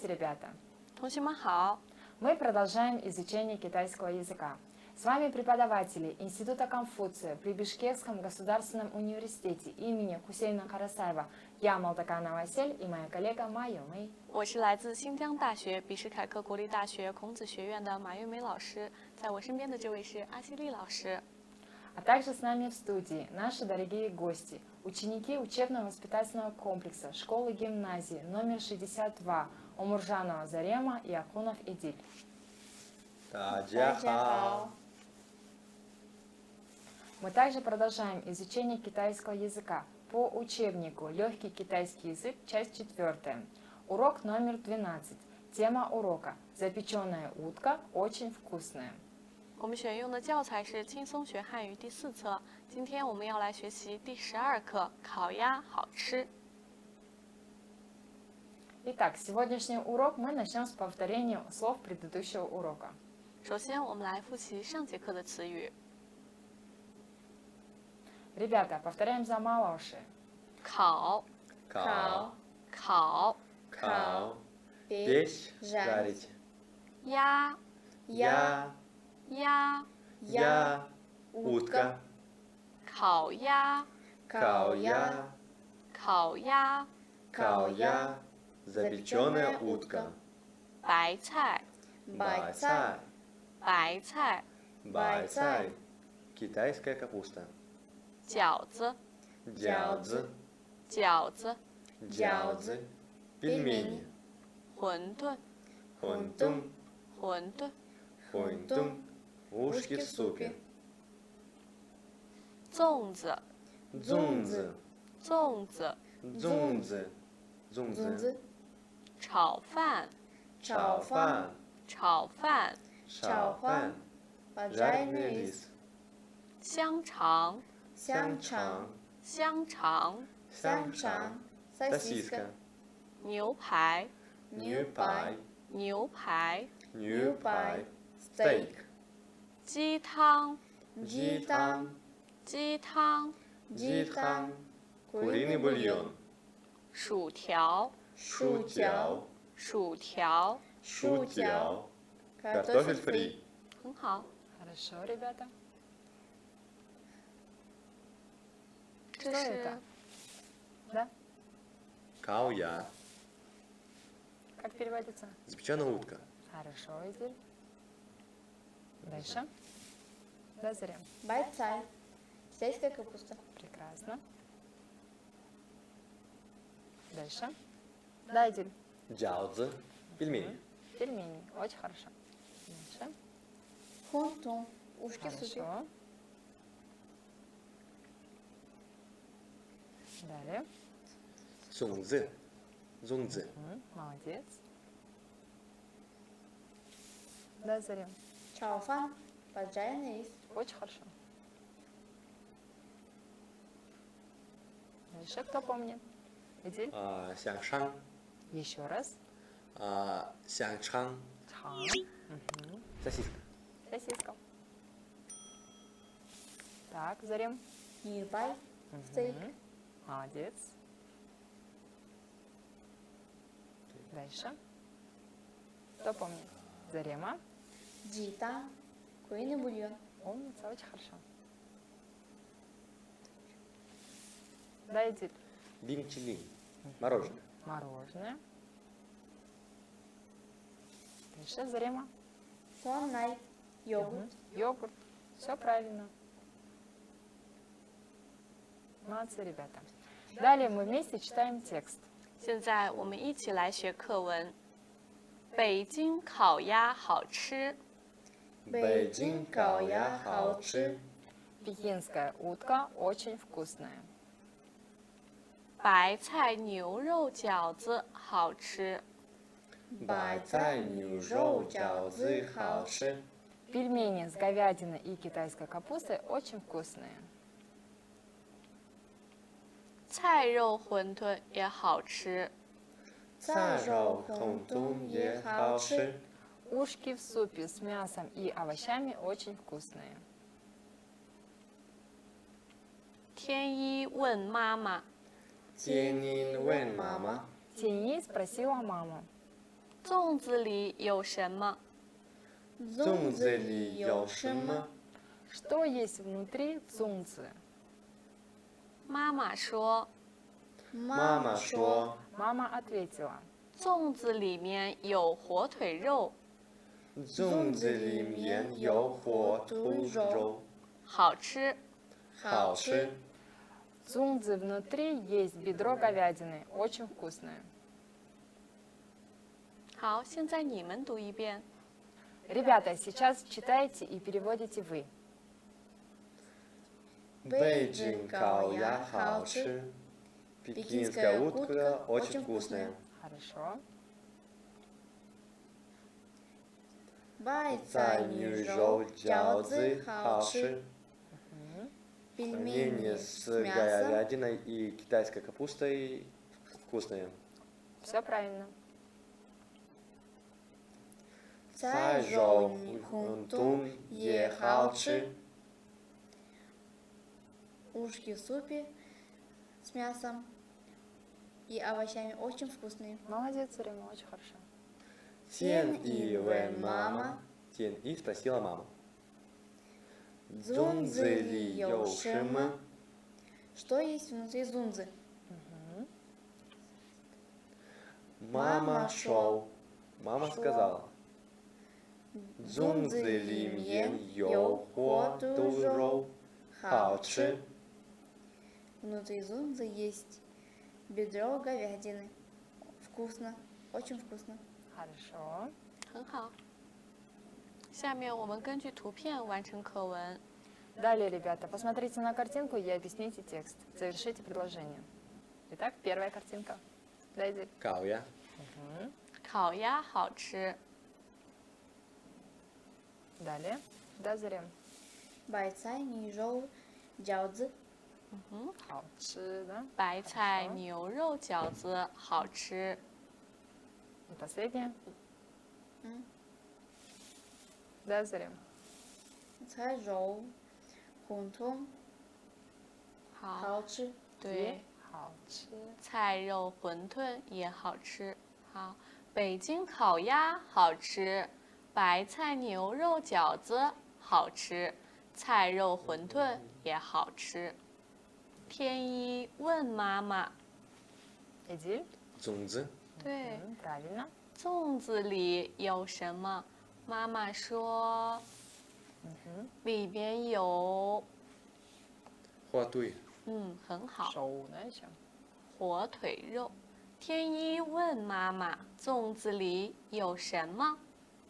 Здравствуйте, ребята! 同学们好， Мы продолжаем изучение китайского языка. С вами преподаватели Института Конфуция при Бишкекском государственном университете имени Хусейна Карасаева. Я Малтакана Васель и моя коллега Майо Мэй. 我是来自新疆大学比什凯克国立大学孔子学院的马月梅老师，在我身边的这位是阿西丽老师。 А также с нами в студии наши дорогие гости, ученики учебно-воспитательного комплекса школы-гимназии номер 62 Омуржанова Зарема и Акунов Эдиль. 大家好。 Мы также продолжаем изучение китайского языка по учебнику «Легкий китайский язык», часть 4. Урок номер 12. Тема урока «Запеченная утка очень вкусная». 我们选用的教材是轻松学汉语第4册，今天我们要来学习第12课烤鸭好吃。 Итак, сегодняшний урок мы начнем с повторения слов предыдущего урока. 首先，我们来复习上节课的词语。 Ребята, повторяем за малыши. 烤 烤 烤 烤 печь жарить 鸭 я 鸭 утка 烤鸭 烤鸭 烤鸭 烤鸭запеченная утка 白菜 白菜 白菜 白菜китайская капуста 饺子 饺子 饺子 饺子пельмени 馄饨 хунтун 馄饨 хунтун ушки в супе 粽子 粽子 粽子 粽子粽子 炒饭 炒饭 炒饭 炒饭 жареный рис 香肠 香肠 香肠 香肠 сосиска 牛排 牛排牛排 牛排 steak 鸡汤 鸡汤鸡汤 鸡汤 куриный бульон 薯条 薯条薯条 薯条 картофель фри 很好， Хорошо, ребята. 这 Что 是 это? Да? каоя Как переводится? запеченная утка Хорошо, Эдиль. Дальше. Да, Зарем. Байцай. Сельская капуста. Прекрасно. Дальше. Да, Эдиль. джаоцзы пельмени Пельмени. Очень хорошо. Дальше. Хунтун. Ушки в супе. Хорошо. Далее. зунзы зунзы Молодец. Да, Зарем. Чаофан. Поджаренный рис. Очень хорошо. Дальше кто помнит? Эдиль. сяншан Еще раз. сяншан Чан. сосиска Сосиска. Так, Зарем. Нирбай. Стейк. Молодец. Дальше. Кто помнит? Зарема. Джита. Куриный бульон. Умница, очень хорошо. Да, Эдиль. лимчилин мороженое Мороженое. Дальше Зарема. Суаннай. Йогурт. Йогурт. Все правильно. Молодцы, ребята. Далее мы вместе читаем текст. 现在我们一起来学课文。北京烤鸭好吃，北京烤鸭好吃 Пекинская утка очень вкусная. 白菜牛肉饺子好吃，白菜牛肉饺子好吃 Пельмени с говядиной и китайской капустой очень вкусные. 菜肉馄饨也好吃。菜肉红彤也好吃 Ушки в супе с мясом и овощами очень вкусные. 天一问妈妈，天音问妈妈 Тени спросила мама. 粽子里有什么？粽子里有什么？ Что есть внутри цунцзы? 妈妈说，妈妈说， Мама ответила. 粽子里面有火腿肉，粽子里面有火腿肉，好吃。好吃。 Цунцзы внутри есть бедро говядины. Очень вкусное. 好，现在你们读一遍。 Ребята, сейчас читайте и переводите вы. 北京烤鸭好吃，пекинская утка очень вкусная. Хорошо. 白菜 Цайный 牛 肉 肉 饺 饺 子 子 好 好 吃 吃， пельмени пельмени с с мясом говядиной и китайской капустой вкусные. Все правильно. 菜肉混炖也好吃， ушки в супе с мясом и овощами очень вкусные. Молодец, Зарема, очень хорошо. 建议问妈妈，建议спросила мама. 粽子里有什么？ Что есть внутри зунзы? Мама шел. Мама сказала. 粽子里面有火腿肉，好吃。 Внутри зунзы есть бедро говядины. Вкусно, очень вкусно. Хорошо. 很好。下面我们根据图片完成课文。 Далее, ребята, посмотрите на картинку и объясните текст. Завершите предложение. Итак, первая картинка. Дайди. 烤鸭，烤鸭好吃， Далее. Да, Зарем. Байцай, нижоу, джаудзы. 好吃, да? 白菜牛肉饺子好吃。 И последнее. М. Да, Зарем. 菜肉混炖好，好吃。对，好吃。菜肉馄饨也好吃。好，北京烤鸭好吃，白菜牛肉饺子好吃，菜肉馄饨也好吃。天一问妈妈， Эдиль. 粽子，对， Правильно. 粽子里有什么？妈妈说，里边有，火腿，很好， Шоу, да, еще? 火腿肉。天一问妈妈：“粽子里有什么？”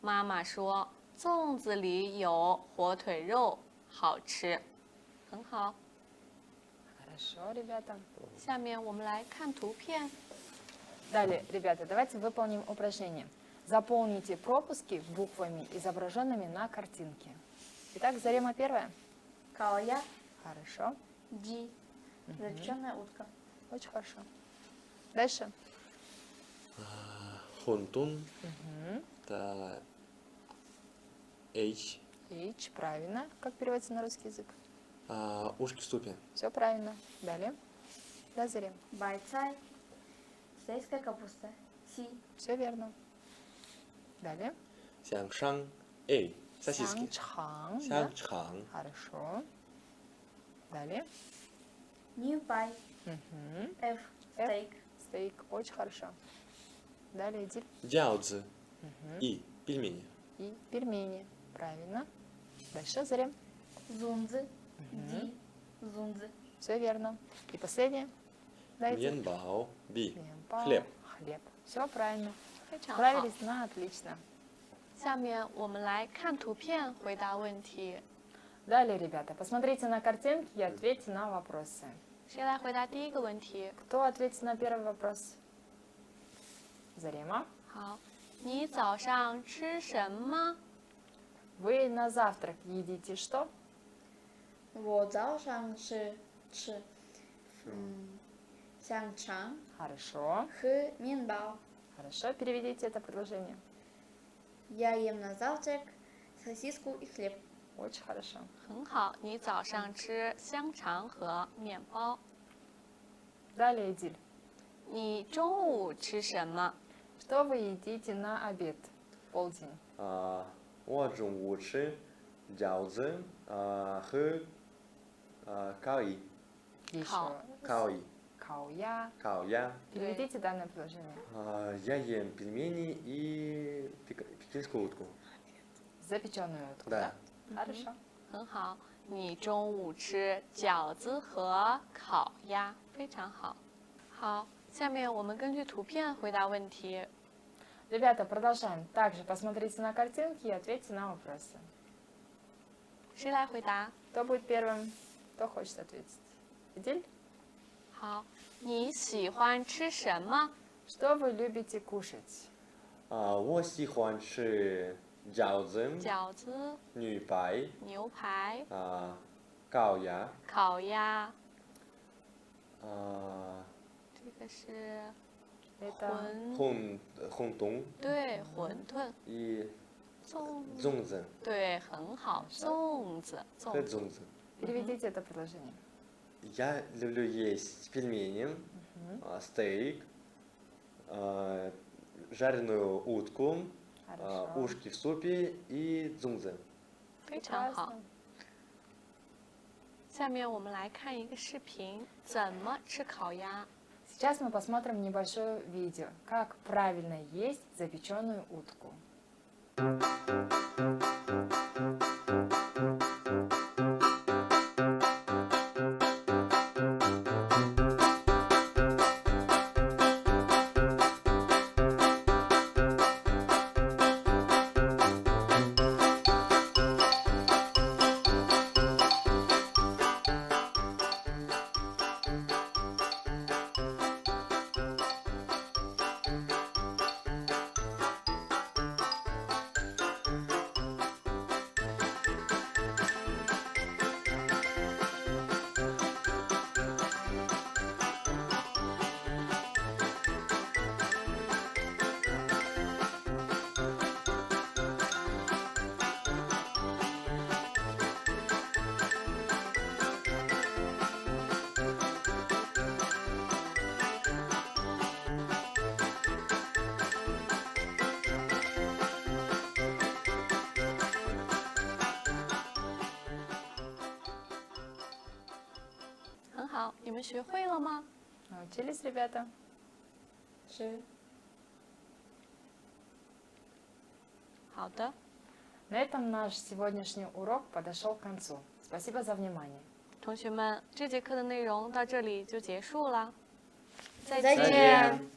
妈妈说：“粽子里有火腿肉，好吃。”很好。 Хорошо, ребята. 下面我们来看图片。 Далее, ребята, давайте выполним упражнение. Заполните пропуски буквами, изображенными на картинке. Итак, Зарема первая. Каоя, Хорошо. ди, запеченная утка. Очень хорошо. Дальше. хунтун, это H, Ич, правильно. Как переводится на русский язык? ушки в супе. Все правильно. Далее. Да, Зарем. Байцай, китайская капуста. Си, Все верно. Далее. Сяншан, эй, сосиски. Сянчхан. Да? Сянчхан, Хорошо. Далее. ньюпай, Мгм. F, стейк. Стейк. Очень хорошо. Далее, Эдиль. джаоцзы и пельмени. И пельмени. Правильно. Дальше, Зарем. Зунзы, ди, зунзы. Все верно. И последнее. Дайте. Менбао, би, Мембао. хлеб. Хлеб. Все правильно. 非常好。 Справились на отлично. 下面我们来看图片，回答问题。 Далее, ребята, посмотрите на картинки и ответьте на вопросы. 谁来回答第一个问题？ Кто ответит на первый вопрос? Зарема. 好，你早上吃什么？ Вы на завтрак едите что? 我早上吃香肠 Хорошо. 和面包。 Хорошо, переведите это предложение. Я ем на завтрак сосиску и хлеб. Очень хорошо. 很好，你早上吃香肠和面包。 Далее, Эдиль. 你中午吃什么？ Что вы едите на обед? Полдень. 我中午吃饺子和烤鱼 Еще. 烤鱼 Кауя. 烤鸭 Переведите данное предложение. Я ем пельмени и пекинскую утку. Запеченную утку, Да. да? Хорошо. 很好，你中午吃饺子和烤鸭，非常好。好，下面我们根据图片回答问题。 Ребята, продолжаем. Также посмотрите на картинки и ответьте на вопросы. 谁来回答？ Кто будет первым? Кто хочет ответить? Идель? 好，你喜欢吃什么？ Что вы любите кушать? 我喜欢吃饺子、饺子、牛排、牛排、烤鸭、烤鸭， а, 这个是 Это 馄饨对，馄饨、 и 粽，粽子。对，很好，粽子，粽子。 粽子. переведите это предложение. Я люблю есть пельмени, стейк, жареную утку, Хорошо. ушки в супе и дзунзы. 非常好 Прекрасно.。下面我们来看一个视频，怎么吃烤鸭？ Сейчас мы посмотрим небольшое видео, как правильно есть запеченную утку.很好，你们学会了吗？ Научились, ребята? 是。好的， На этом наш сегодняшний урок подошел к концу. Спасибо за внимание. 同学们，这节课的内容到这里就结束了，再再见见